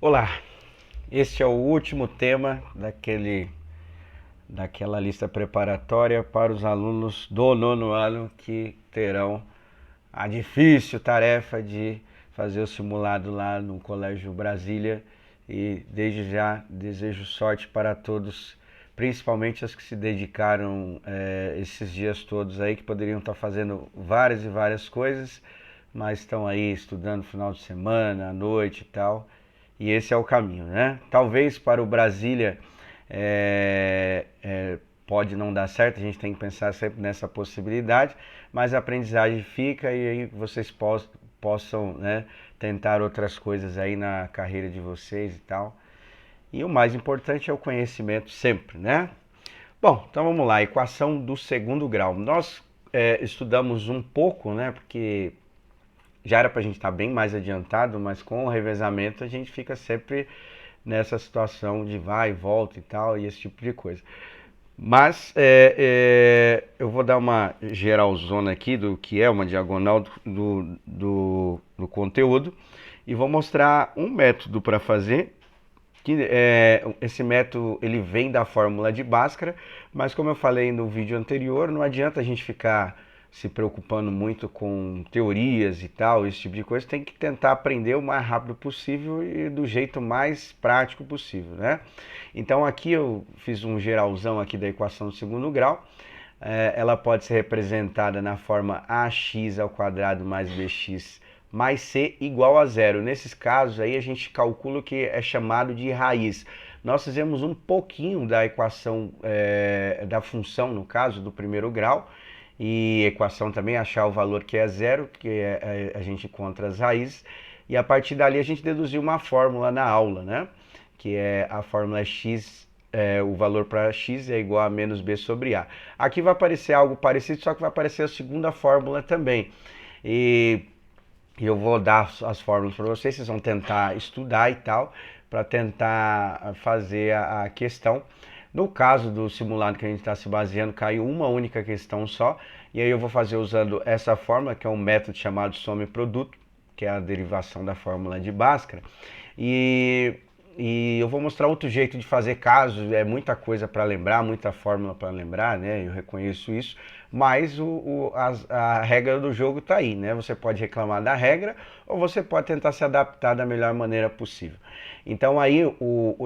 Olá, este é o último tema daquela lista preparatória para os alunos do nono ano que terão a difícil tarefa de fazer o simulado lá no Colégio Brasília, e desde já desejo sorte para todos, principalmente os que se dedicaram esses dias todos aí, que poderiam estar fazendo várias e várias coisas, mas estão aí estudando final de semana, à noite e tal. E esse é o caminho, né? Talvez para o Brasília é, é, pode não dar certo, a gente tem que pensar sempre nessa possibilidade, mas a aprendizagem fica e aí vocês possam, né, tentar outras coisas aí na carreira de vocês e tal. E o mais importante é o conhecimento sempre, né? Bom, então vamos lá, equação do segundo grau. Nós estudamos um pouco, né, porque já era para a gente estar bem mais adiantado, mas com o revezamento a gente fica sempre nessa situação de vai e volta e tal, e esse tipo de coisa. Mas eu vou dar uma geralzona aqui do que é uma diagonal do conteúdo e vou mostrar um método para fazer. Esse método ele vem da fórmula de Bhaskara, mas como eu falei no vídeo anterior, não adianta a gente ficar se preocupando muito com teorias e tal, esse tipo de coisa, tem que tentar aprender o mais rápido possível e do jeito mais prático possível, né? Então aqui eu fiz um geralzão aqui da equação do segundo grau. Ela pode ser representada na forma ax ao quadrado mais bx mais c igual a zero. Nesses casos aí a gente calcula o que é chamado de raiz. Nós fizemos um pouquinho da equação da função, no caso, do primeiro grau, e equação também, achar o valor que é zero, que a gente encontra as raízes, e a partir dali a gente deduziu uma fórmula na aula, né? Que é a fórmula x, o valor para x é igual a menos b sobre a. Aqui vai aparecer algo parecido, só que vai aparecer a segunda fórmula também. E eu vou dar as fórmulas para vocês, vocês vão tentar estudar e tal, para tentar fazer a questão. No caso do simulado que a gente está se baseando, caiu uma única questão só, e aí eu vou fazer usando essa fórmula, que é um método chamado soma e produto, que é a derivação da fórmula de Bhaskara. E, e eu vou mostrar outro jeito de fazer casos, é muita coisa para lembrar, muita fórmula para lembrar, né? Eu reconheço isso, mas a regra do jogo está aí, né? Você pode reclamar da regra ou você pode tentar se adaptar da melhor maneira possível. Então aí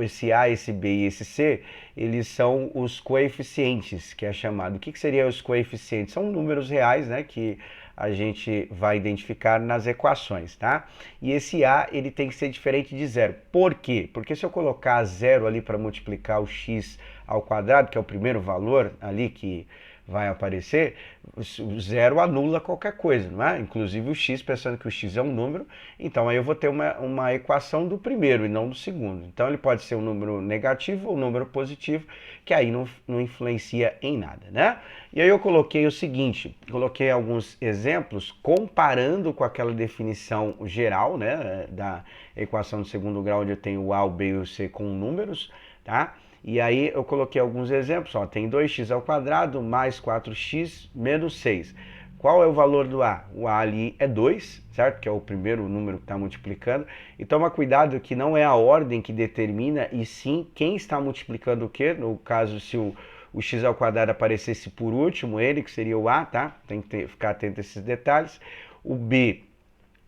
esse A, esse B e esse C, eles são os coeficientes, que é chamado. O que seriam os coeficientes? São números reais, né, que a gente vai identificar nas equações, tá? E esse A, ele tem que ser diferente de zero. Por quê? Porque se eu colocar zero ali para multiplicar o x ao quadrado, que é o primeiro valor ali que vai aparecer, o zero anula qualquer coisa, não é? Inclusive o x, pensando que o x é um número, então aí eu vou ter uma equação do primeiro e não do segundo. Então ele pode ser um número negativo ou um número positivo, que aí não influencia em nada, né? E aí eu coloquei o seguinte, coloquei alguns exemplos comparando com aquela definição geral, né, da equação do segundo grau, onde eu tenho o A, o B e o C com números, tá? E aí eu coloquei alguns exemplos, ó, tem 2x ao quadrado mais 4x menos 6. Qual é o valor do A? O A ali é 2, certo? Que é o primeiro número que está multiplicando. E toma cuidado que não é a ordem que determina, e sim quem está multiplicando o quê? No caso, se o x ao quadrado aparecesse por último, ele que seria o A, tá? Tem que ficar atento a esses detalhes. O B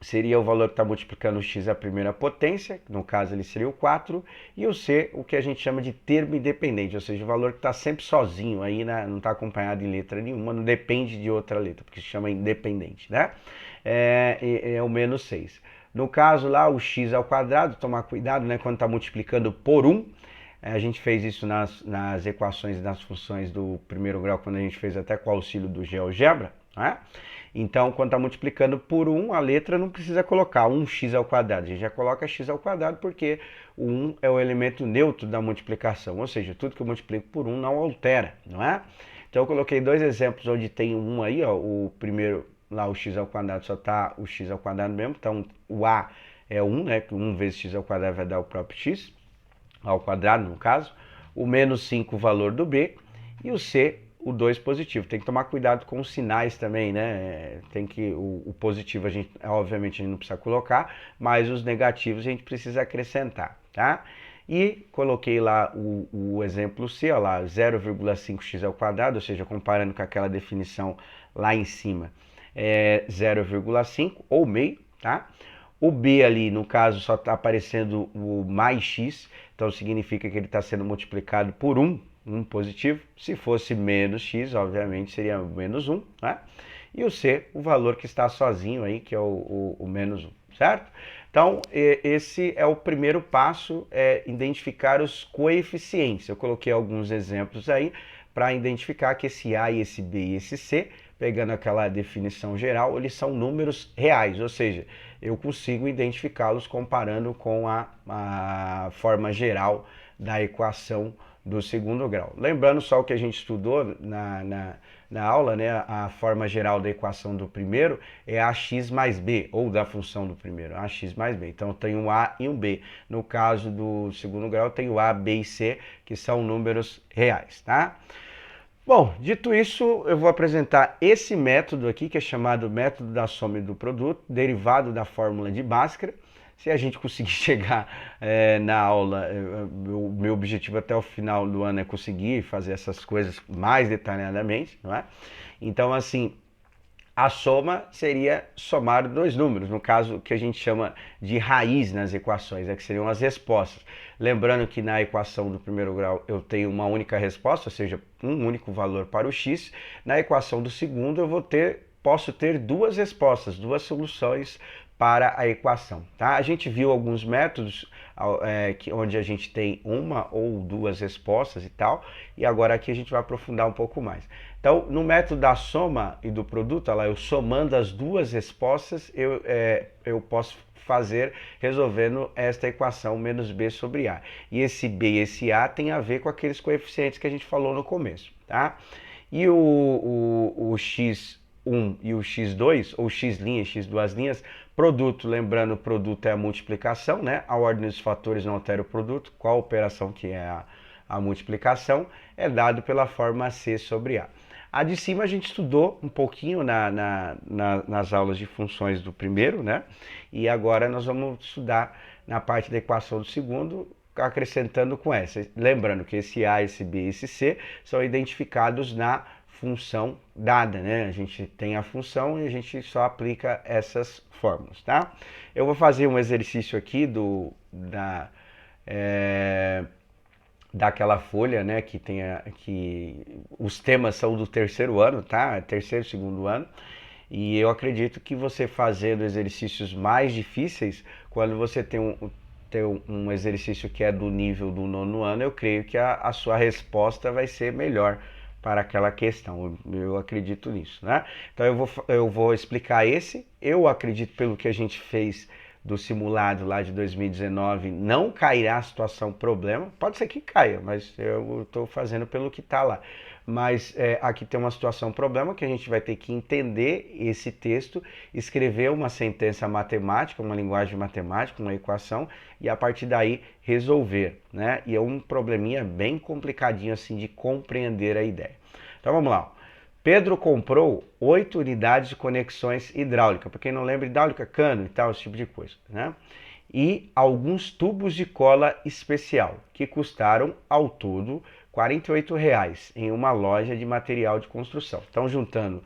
seria o valor que está multiplicando o x à primeira potência, no caso ele seria o 4, e o C, o que a gente chama de termo independente, ou seja, o valor que está sempre sozinho, aí, né, não está acompanhado em letra nenhuma, não depende de outra letra, porque se chama independente, né? É o menos 6. No caso lá, o x ao quadrado, tomar cuidado, né, quando está multiplicando por 1, a gente fez isso nas equações das funções do primeiro grau, quando a gente fez até com o auxílio do GeoGebra, né? Então, quando está multiplicando por 1, a letra não precisa colocar 1x ao quadrado. A gente já coloca x ao quadrado porque o 1 é o elemento neutro da multiplicação. Ou seja, tudo que eu multiplico por 1 não altera, não é? Então, eu coloquei dois exemplos onde tem 1 aí, ó. O primeiro, lá o x ao quadrado, só está o x ao quadrado mesmo. Então, o a é 1, né? 1 vezes x ao quadrado vai dar o próprio x, ao quadrado no caso. O menos 5, o valor do b. E o c, o 2 positivo. Tem que tomar cuidado com os sinais também, né? Tem que o positivo a gente, obviamente, a gente não precisa colocar, mas os negativos a gente precisa acrescentar, tá? E coloquei lá o exemplo C, ó lá, 0,5x ao quadrado, ou seja, comparando com aquela definição lá em cima, é 0,5 ou meio, tá? O B ali, no caso, só está aparecendo o mais x, então significa que ele está sendo multiplicado por 1 positivo. Se fosse menos x, obviamente seria menos 1, né? E o C, o valor que está sozinho aí, que é o menos 1, certo? Então, esse é o primeiro passo, é identificar os coeficientes. Eu coloquei alguns exemplos aí para identificar que esse A e esse B e esse C, pegando aquela definição geral, eles são números reais, ou seja, eu consigo identificá-los comparando com a forma geral da equação do segundo grau. Lembrando só o que a gente estudou na aula, né? A forma geral da equação do primeiro é ax mais b, ou da função do primeiro, ax mais b. Então eu tenho um a e um b. No caso do segundo grau, eu tenho a, b e c, que são números reais, tá? Bom, dito isso, eu vou apresentar esse método aqui, que é chamado método da soma e do produto, derivado da fórmula de Bhaskara. Se a gente conseguir chegar na aula, o meu objetivo até o final do ano é conseguir fazer essas coisas mais detalhadamente, não é? Então, assim, a soma seria somar dois números, no caso que a gente chama de raiz nas equações, que seriam as respostas. Lembrando que na equação do primeiro grau eu tenho uma única resposta, ou seja, um único valor para o x. Na equação do segundo eu posso ter duas respostas, duas soluções para a equação, tá? A gente viu alguns métodos onde a gente tem uma ou duas respostas e tal, e agora aqui a gente vai aprofundar um pouco mais. Então, no método da soma e do produto, olha lá, eu somando as duas respostas, eu posso fazer resolvendo esta equação menos b sobre a. E esse b e esse a tem a ver com aqueles coeficientes que a gente falou no começo, tá? E o x1 e o x2, ou x' e x duas linhas, produto, lembrando, o produto é a multiplicação, né? A ordem dos fatores não altera o produto. Qual a operação que é a multiplicação? É dado pela forma C sobre A. A de cima a gente estudou um pouquinho nas aulas de funções do primeiro, né? E agora nós vamos estudar na parte da equação do segundo, acrescentando com essa. Lembrando que esse A, esse B e esse C são identificados na função dada, né? A gente tem a função e a gente só aplica essas fórmulas, tá? Eu vou fazer um exercício aqui daquela folha, né, que os temas são do terceiro ano, tá? Terceiro, segundo ano. E eu acredito que você fazendo exercícios mais difíceis, quando você tem um exercício que é do nível do nono ano, eu creio que a sua resposta vai ser melhor para aquela questão. Eu acredito nisso, né? Então eu vou explicar esse. Eu acredito, pelo que a gente fez do simulado lá de 2019, não cairá a situação problema. Pode ser que caia, mas eu estou fazendo pelo que está lá. Mas aqui tem uma situação problema que a gente vai ter que entender esse texto, escrever uma sentença matemática, uma linguagem matemática, uma equação, e a partir daí resolver, né? E é um probleminha bem complicadinho assim de compreender a ideia. Então vamos lá. Pedro comprou 8 unidades de conexões hidráulicas. Para quem não lembra, hidráulica, cano e tal, esse tipo de coisa, né? E alguns tubos de cola especial, que custaram ao todo R$ 48,00 em uma loja de material de construção. Então, juntando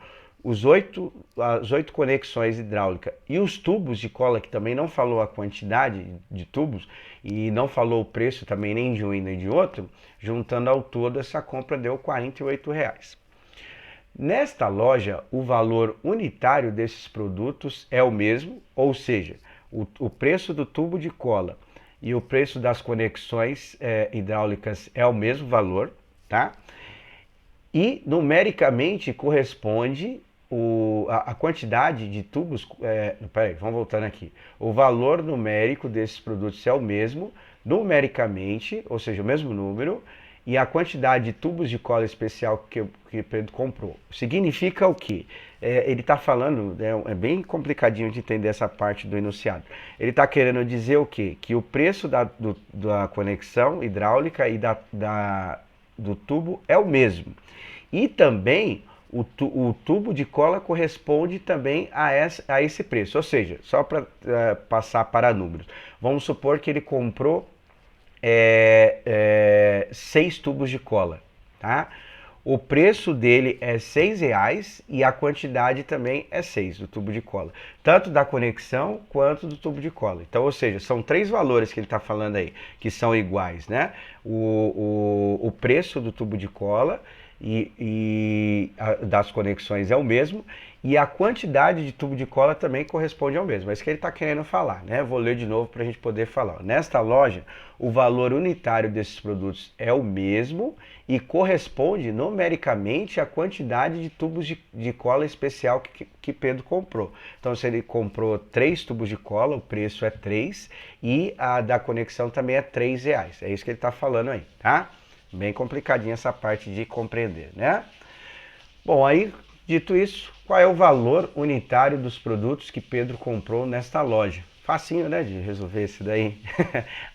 as 8 conexões hidráulicas e os tubos de cola, que também não falou a quantidade de tubos e não falou o preço também nem de um e nem de outro, juntando ao todo, essa compra deu R$ 48,00. Nesta loja, o valor unitário desses produtos é o mesmo, ou seja, o preço do tubo de cola e o preço das conexões hidráulicas é o mesmo valor, tá? E numericamente corresponde a quantidade de tubos. Peraí, vamos voltando aqui. O valor numérico desses produtos é o mesmo, numericamente, ou seja, o mesmo número, e a quantidade de tubos de cola especial que Pedro comprou. Significa o quê? Ele está falando, é bem complicadinho de entender essa parte do enunciado. Ele está querendo dizer o quê? Que o preço da conexão hidráulica e do tubo é o mesmo. E também o tubo de cola corresponde também a esse preço. Ou seja, só para passar para números. Vamos supor que ele comprou 6 tubos de cola, tá? O preço dele é R$6 e a quantidade também é 6 do tubo de cola. Tanto da conexão quanto do tubo de cola. Então, ou seja, são 3 valores que ele está falando aí, que são iguais, né? O preço do tubo de cola das conexões é o mesmo e a quantidade de tubo de cola também corresponde ao mesmo. É isso que ele está querendo falar, né? Vou ler de novo para a gente poder falar. Nesta loja, o valor unitário desses produtos é o mesmo e corresponde numericamente à quantidade de tubos de cola especial que Pedro comprou. Então, se ele comprou 3 tubos de cola, o preço é 3 e a da conexão também é R$3. É isso que ele está falando aí, tá? Bem complicadinha essa parte de compreender, né? Bom, aí, dito isso, qual é o valor unitário dos produtos que Pedro comprou nesta loja? Facinho, né, de resolver isso daí.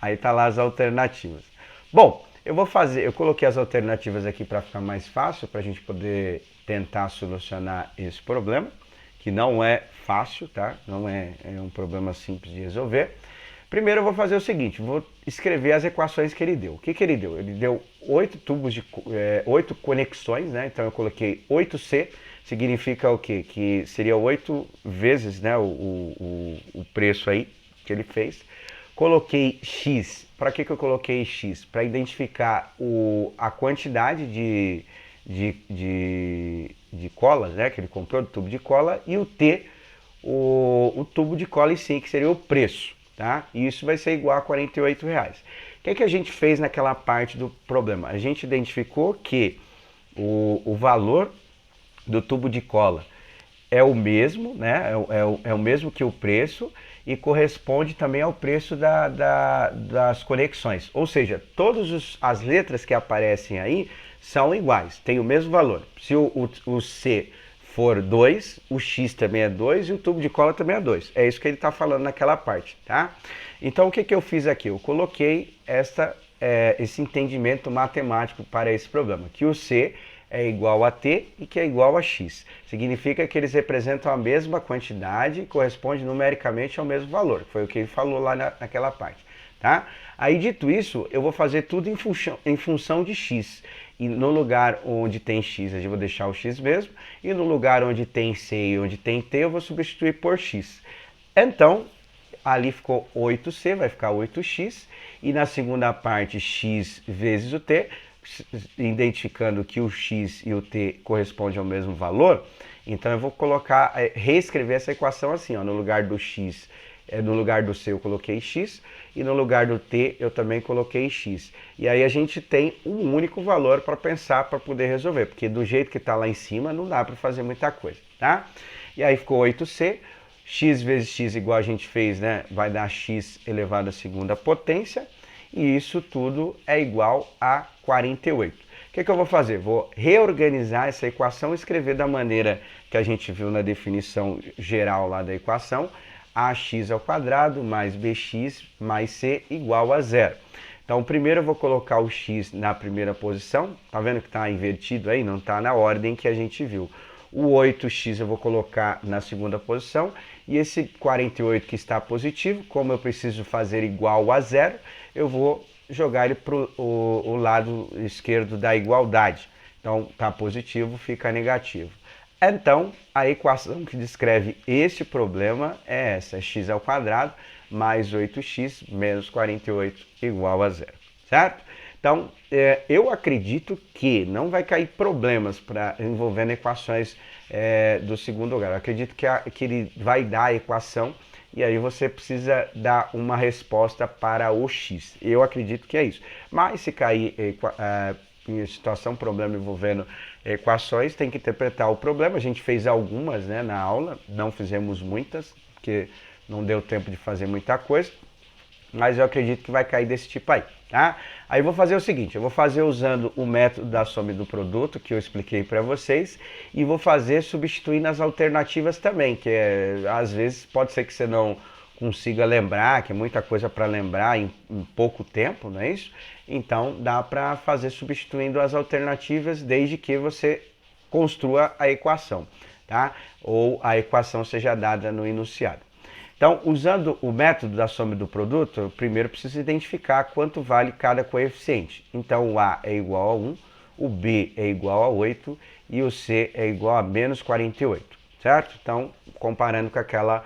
Aí tá lá as alternativas. Bom, eu coloquei as alternativas aqui para ficar mais fácil, para a gente poder tentar solucionar esse problema, que não é fácil, tá? Não é um problema simples de resolver. Primeiro eu vou fazer o seguinte, vou escrever as equações que ele deu. O que ele deu? Ele deu 8 conexões, né? Então eu coloquei 8C, significa o quê? Que seria 8 vezes, né, o preço aí que ele fez. Coloquei X. Para que eu coloquei X? Para identificar a quantidade de colas, né, que ele comprou, do tubo de cola, e o T, o tubo de cola em si, que seria o preço. Tá? E isso vai ser igual a R$48. O que a gente fez naquela parte do problema? A gente identificou que o valor do tubo de cola é o mesmo, né? É o mesmo que o preço e corresponde também ao preço das conexões. Ou seja, todas as letras que aparecem aí são iguais, têm o mesmo valor. Se o C for 2, o X também é 2 e o tubo de cola também é 2. É isso que ele está falando naquela parte, tá? Então, o que eu fiz aqui? Eu coloquei esse entendimento matemático para esse problema, que o C é igual a T e que é igual a X. Significa que eles representam a mesma quantidade e corresponde numericamente ao mesmo valor, que foi o que ele falou lá naquela parte, tá? Aí, dito isso, eu vou fazer tudo em função de X. E no lugar onde tem X, eu vou deixar o X mesmo. E no lugar onde tem C e onde tem T, eu vou substituir por X. Então, ali ficou 8C, vai ficar 8X. E na segunda parte, X vezes o T, identificando que o X e o T correspondem ao mesmo valor. Então, eu vou reescrever essa equação assim, ó, no lugar do X, no lugar do C eu coloquei X e no lugar do T eu também coloquei X. E aí a gente tem um único valor para pensar, para poder resolver, porque do jeito que está lá em cima não dá para fazer muita coisa, tá? E aí ficou 8C, X vezes X igual a gente fez, né? Vai dar X elevado à segunda potência e isso tudo é igual a 48. O que eu vou fazer? Vou reorganizar essa equação e escrever da maneira que a gente viu na definição geral lá da equação, ax ao quadrado mais bx mais c igual a 0. Então, primeiro eu vou colocar o x na primeira posição. Tá vendo que está invertido aí? Não está na ordem que a gente viu. O 8x eu vou colocar na segunda posição. E esse 48 que está positivo, como eu preciso fazer igual a 0, eu vou jogar ele para o lado esquerdo da igualdade. Então, está positivo, fica negativo. Então, a equação que descreve este problema é essa, x ao quadrado mais 8x menos 48 igual a 0, certo? Então, eu acredito que não vai cair problemas envolvendo equações do segundo grau. Eu acredito que ele vai dar a equação e aí você precisa dar uma resposta para o x. Eu acredito que é isso. Mas se cair em situação, problema envolvendo equações, tem que interpretar o problema. A gente fez algumas, né, na aula, não fizemos muitas, porque não deu tempo de fazer muita coisa, mas eu acredito que vai cair desse tipo aí, tá? Aí eu vou fazer o seguinte, eu vou fazer usando o método da soma do produto, que eu expliquei para vocês, e vou fazer substituindo as alternativas também, que às vezes pode ser que você não consiga lembrar, que é muita coisa para lembrar em pouco tempo, não é isso? Então dá para fazer substituindo as alternativas desde que você construa a equação, tá? Ou a equação seja dada no enunciado. Então, usando o método da soma do produto, eu primeiro preciso identificar quanto vale cada coeficiente. Então, o A é igual a 1, o B é igual a 8 e o C é igual a menos 48, certo? Então, comparando com aquela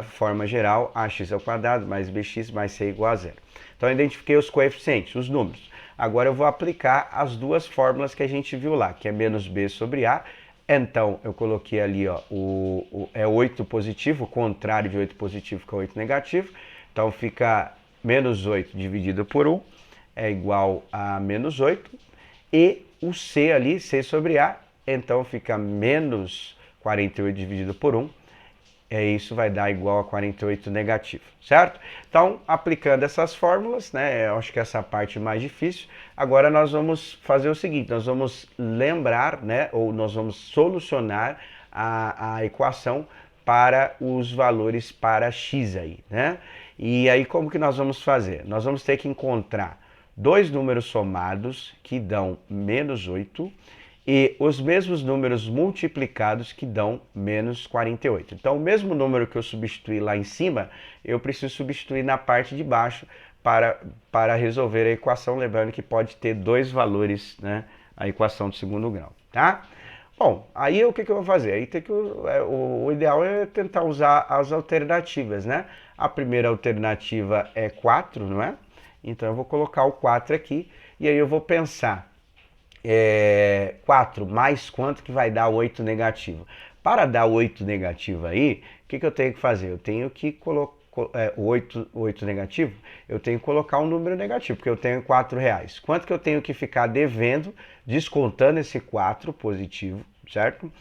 forma geral, ax ao quadrado mais bx mais c igual a zero. Então, eu identifiquei os coeficientes, os números. Agora, eu vou aplicar as duas fórmulas que a gente viu lá, que é menos b sobre a. Então, eu coloquei ali, ó, é 8 positivo, o contrário de 8 positivo que é 8 negativo. Então, fica menos 8 dividido por 1 é igual a menos 8. E o C ali, C sobre A, então fica menos 48 dividido por 1. Isso vai dar igual a 48 negativo, certo? Então, aplicando essas fórmulas, né, eu acho que essa parte é mais difícil. Agora nós vamos fazer o seguinte, nós vamos lembrar, né, ou nós vamos solucionar a equação para os valores para x aí, né? E aí como que nós vamos fazer? Nós vamos ter que encontrar dois números somados que dão menos 8 e os mesmos números multiplicados que dão menos 48. Então, o mesmo número que eu substituí lá em cima, eu preciso substituir na parte de baixo para resolver a equação, lembrando que pode ter dois valores, né, a equação do segundo grau, tá? Bom, aí o que eu vou fazer? Aí o ideal é tentar usar as alternativas, né? A primeira alternativa é 4, não é? Então, eu vou colocar o 4 aqui e aí eu vou pensar 4 mais quanto que vai dar 8 negativo. Para dar 8 negativo aí, o que eu tenho que fazer? Eu tenho que colocar 8 negativo, eu tenho que colocar um número negativo, porque eu tenho 4 reais. Quanto que eu tenho que ficar devendo, descontando esse 4 positivo, certo?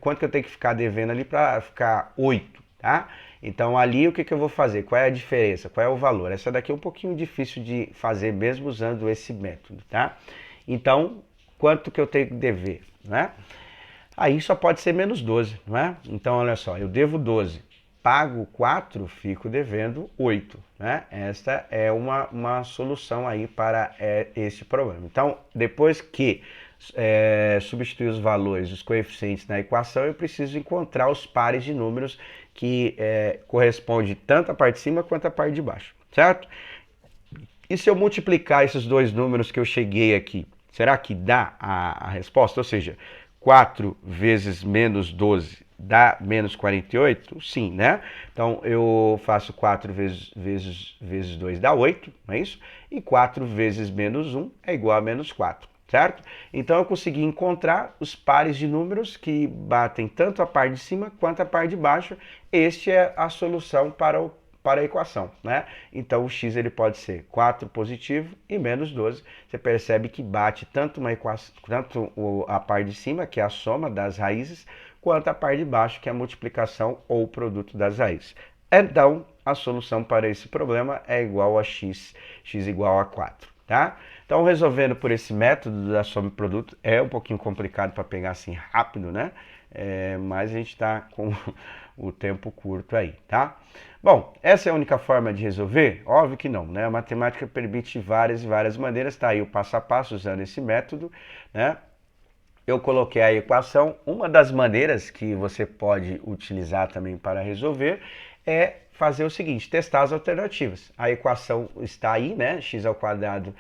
Quanto que eu tenho que ficar devendo ali para ficar 8, tá? Então ali o que eu vou fazer? Qual é a diferença? Qual é o valor? Essa daqui é um pouquinho difícil de fazer mesmo usando esse método, tá? Então, quanto que eu tenho que dever, né? Aí só pode ser menos 12, não é? Então, olha só, eu devo 12, pago 4, fico devendo 8, né? Esta é uma solução aí para esse problema. Então, depois que substituir os valores, os coeficientes na equação, eu preciso encontrar os pares de números que corresponde tanto à parte de cima quanto à parte de baixo, certo? E se eu multiplicar esses dois números que eu cheguei aqui, será que dá a resposta? Ou seja, 4 vezes menos 12 dá menos 48? Sim, né? Então eu faço 4 vezes 2 dá 8, não é isso? E 4 vezes menos 1 é igual a menos 4, certo? Então eu consegui encontrar os pares de números que batem tanto a parte de cima quanto a parte de baixo. Este é a solução para a equação, né? Então o x ele pode ser 4 positivo e menos 12. Você percebe que bate tanto a parte de cima, que é a soma das raízes, quanto a parte de baixo, que é a multiplicação ou o produto das raízes. Então, a solução para esse problema é igual a x igual a 4, tá? Então, resolvendo por esse método da soma e produto, é um pouquinho complicado para pegar assim rápido, né? Mas a gente está com o tempo curto aí, tá? Bom, essa é a única forma de resolver? Óbvio que não, né? A matemática permite várias e várias maneiras, tá aí o passo a passo usando esse método, né? Eu coloquei a equação. Uma das maneiras que você pode utilizar também para resolver é fazer o seguinte, testar as alternativas. A equação está aí, né? X ao quadrado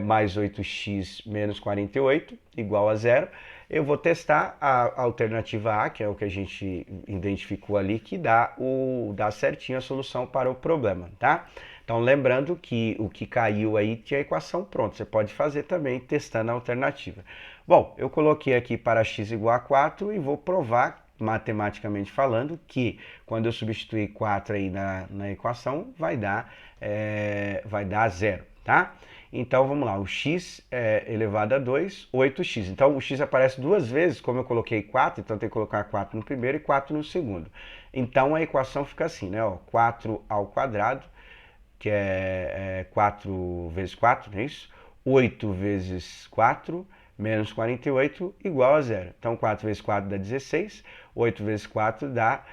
mais 8x menos 48 igual a zero. Eu vou testar a alternativa A, que é o que a gente identificou ali, que dá certinho a solução para o problema, tá? Então, lembrando que o que caiu aí tinha a equação pronta. Você pode fazer também testando a alternativa. Bom, eu coloquei aqui para x igual a 4 e vou provar, matematicamente falando, que quando eu substituir 4 aí na equação, vai dar zero, tá? Então, vamos lá, o x elevado a 2, 8x. Então, o x aparece duas vezes, como eu coloquei 4, então tem que colocar 4 no primeiro e 4 no segundo. Então, a equação fica assim, né? Ó, 4 ao quadrado, que é 4 vezes 4, não é isso? 8 vezes 4 menos 48 igual a zero. Então, 4 vezes 4 dá 16, 8 vezes 4 dá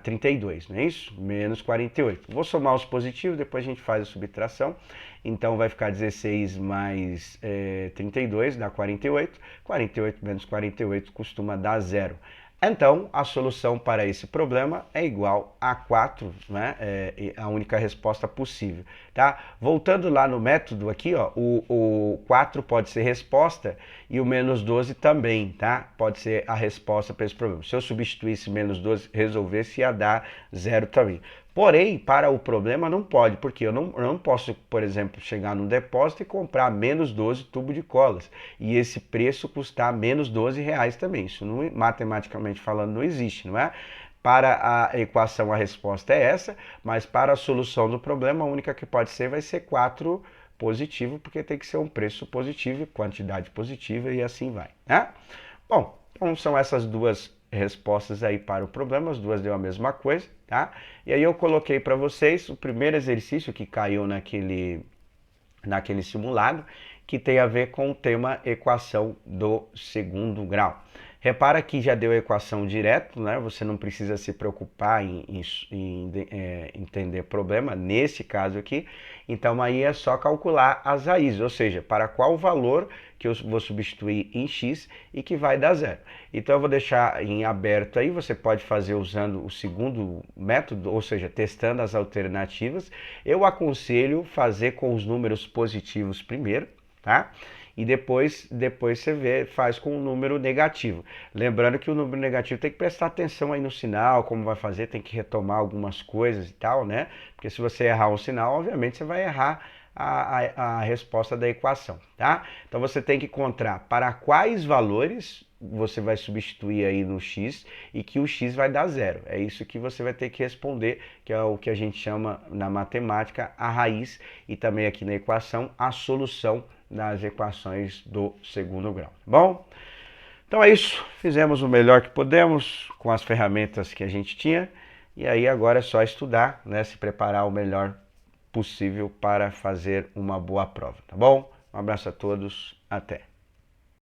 32, não é isso? Menos 48. Vou somar os positivos, depois a gente faz a subtração. Então vai ficar 16 mais 32, dá 48. 48 menos 48 costuma dar zero. Então, a solução para esse problema é igual a 4, né? É a única resposta possível, tá? Voltando lá no método aqui, ó, o 4 pode ser resposta e o menos 12 também, tá? Pode ser a resposta para esse problema. Se eu substituísse menos 12, resolvesse, ia dar zero também. Porém, para o problema não pode, porque eu não posso, por exemplo, chegar num depósito e comprar menos 12 tubo de colas. E esse preço custar menos 12 reais também. Isso, não, matematicamente falando, não existe, não é? Para a equação, a resposta é essa, mas para a solução do problema, a única que pode ser vai ser 4 positivo, porque tem que ser um preço positivo, quantidade positiva e assim vai, né? Bom, então são essas duas respostas aí para o problema, as duas deu a mesma coisa, tá? E aí eu coloquei para vocês o primeiro exercício que caiu naquele simulado, que tem a ver com o tema equação do segundo grau. Repara que já deu a equação direto, né? Você não precisa se preocupar em entender problema, nesse caso aqui. Então aí é só calcular as raízes, ou seja, para qual valor que eu vou substituir em x e que vai dar zero. Então eu vou deixar em aberto aí, você pode fazer usando o segundo método, ou seja, testando as alternativas. Eu aconselho fazer com os números positivos primeiro, tá? E depois você faz com o número negativo. Lembrando que o número negativo tem que prestar atenção aí no sinal, como vai fazer, tem que retomar algumas coisas e tal, né? Porque se você errar um sinal, obviamente você vai errar a resposta da equação, tá? Então você tem que encontrar para quais valores você vai substituir aí no x e que o x vai dar zero. É isso que você vai ter que responder, que é o que a gente chama na matemática a raiz e também aqui na equação a solução das equações do segundo grau, tá bom? Então é isso, fizemos o melhor que podemos com as ferramentas que a gente tinha e aí agora é só estudar, né, se preparar o melhor possível para fazer uma boa prova, tá bom? Um abraço a todos, até!